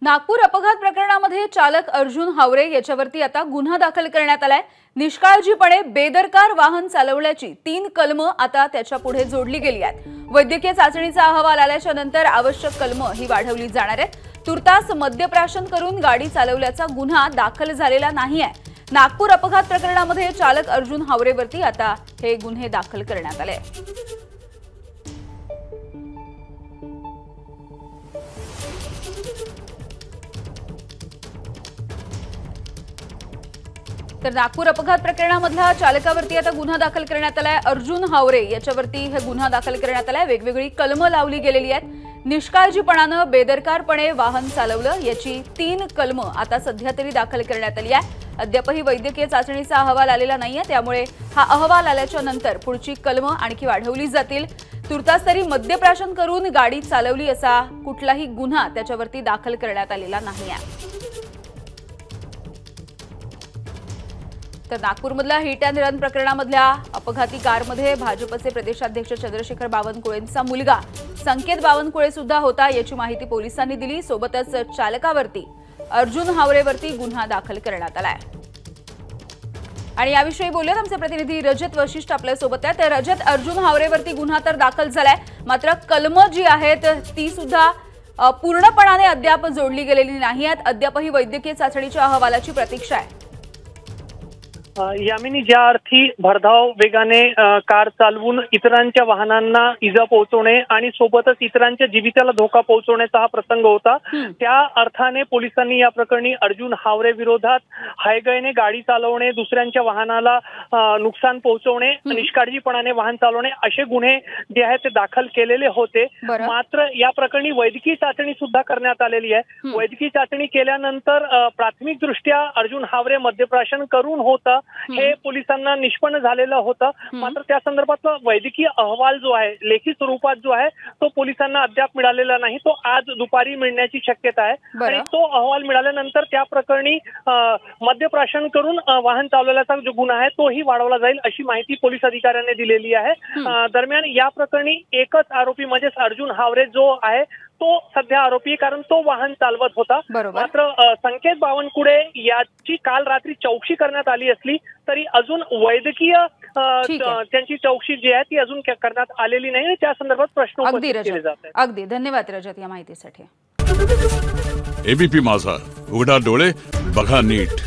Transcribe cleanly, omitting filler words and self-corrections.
नागपूर अपघात प्रकरणामध्ये चालक अर्जुन हावरे याच्यावरती आता गुन्हा दाखल करण्यात आलाय। निष्काळजीपणे बेदरकार वाहन चालवल्याची 3 कलम आता त्याच्या पुढे जोडली गेली आहेत। वैद्यकीय चाचणीचा अहवाल आल्याच्या नंतर आवश्यक कलम ही वाढवली जाणार आहेत। तुर्तास मद्यप्राशन करून गाडी चालवल्याचा गुन्हा दाखल झालेला नाही आहे। नागपूर अपघात प्रकरणामध्ये चालक अर्जुन हावरेवरती आता हे गुन्हे दाखल करण्यात आले। तर नागपूर अपघात प्रकरणामधल्या चालकावरती आता गुन्हा दाखल करण्यात आलाय। अर्जुन हावरे याच्यावरती हे गुन्हा दाखल करण्यात आलाय। वेगवेगळी कलम लावली गेलेली आहेत। निष्काळजीपणाने बेदरकारपणे वाहन चालवलं याची 3 कलम आता सध्या तरी दाखल करण्यात आली आहे। अद्यापही वैद्यकीय चाचणीचा अहवाल आलेला नाहीये, त्यामुळे हा अहवाल आल्याच्या नंतर पुढची कलम आणखी वाढवली जातील। तुर्तास तरी मद्यप्राशन करून गाडी चालवली असा कुठलाही गुन्हा त्याच्यावरती दाखल करण्यात आलेला नाहीये। तर नागपूरमधल्या हिट अँड रन प्रकरणामधल्या अपघाती कारमध्ये भाजपचे प्रदेशाध्यक्ष चंद्रशेखर बावनकुळेंचा मुलगा संकेत बावनकुळे सुद्धा होता याची माहिती पोलिसांनी दिली। सोबतच चालकावरती अर्जुन हावरेवरती गुन्हा दाखल करण्यात आलाय। आणि याविषयी बोलूयात आमचे प्रतिनिधी रजत वशिष्ठ आपल्या सोबत आहेत। तर रजत, अर्जुन हावरेवरती गुन्हा तर दाखल झालाय, मात्र कलम जी आहेत ती सुद्धा पूर्णपणाने अद्याप जोडली गेलेली नाही आहेत। अद्यापही वैद्यकीय चाचणीच्या अहवालाची प्रतीक्षा आहे। यामिनी, ज्या अर्थी भरधाव वेगाने कार चालवून इतरांच्या वाहनांना इजा पोहोचवणे आणि सोबतच इतरांच्या जीविताला धोका पोहोचवण्याचा हा प्रसंग होता, त्या अर्थाने पोलिसांनी या प्रकरणी अर्जुन हावरे विरोधात हायगयने गाडी चालवणे, दुसऱ्यांच्या वाहनाला नुकसान पोहोचवणे, निष्काळजीपणाने वाहन चालवणे असे गुन्हे जे आहेत ते दाखल केलेले होते। मात्र या प्रकरणी वैद्यकीय चाचणी सुद्धा करण्यात आलेली आहे। वैद्यकीय चाचणी केल्यानंतर प्राथमिक दृष्ट्या अर्जुन हावरे मद्यप्राशन करून होता हे पोलिसांना निष्पन्न झालेलं होतं। मात्र त्या संदर्भातला वैद्यकीय अहवाल जो आहे लेखी स्वरूपात जो आहे तो पोलिसांना अद्याप मिळालेला नाही। तो आज दुपारी मिळण्याची शक्यता आहे आणि तो अहवाल मिळाल्यानंतर त्या प्रकरणी मद्यप्राशन करून वाहन चालवल्याचा जो गुन्हा आहे तोही वाढवला जाईल अशी माहिती पोलीस अधिकाऱ्यांनी दिलेली आहे। दरम्यान या प्रकरणी एकच आरोपी म्हणजे अर्जुन हावरे जो आहे तो सध्या आरोपी, कारण तो वाहन चालवत होता। मात्र संकेत बावनकुळे याची काल रात्री चौकशी करण्यात आली असली तरी अजून वैद्यकीय त्यांची चौकशी जी आहे ती अजून करण्यात आलेली नाही। त्या संदर्भात प्रश्न उपस्थित केले जात आहेत। अगदी धन्यवाद रजत या माहितीसाठी। एबीपी माझा, उघडा डोळे बघा नीट।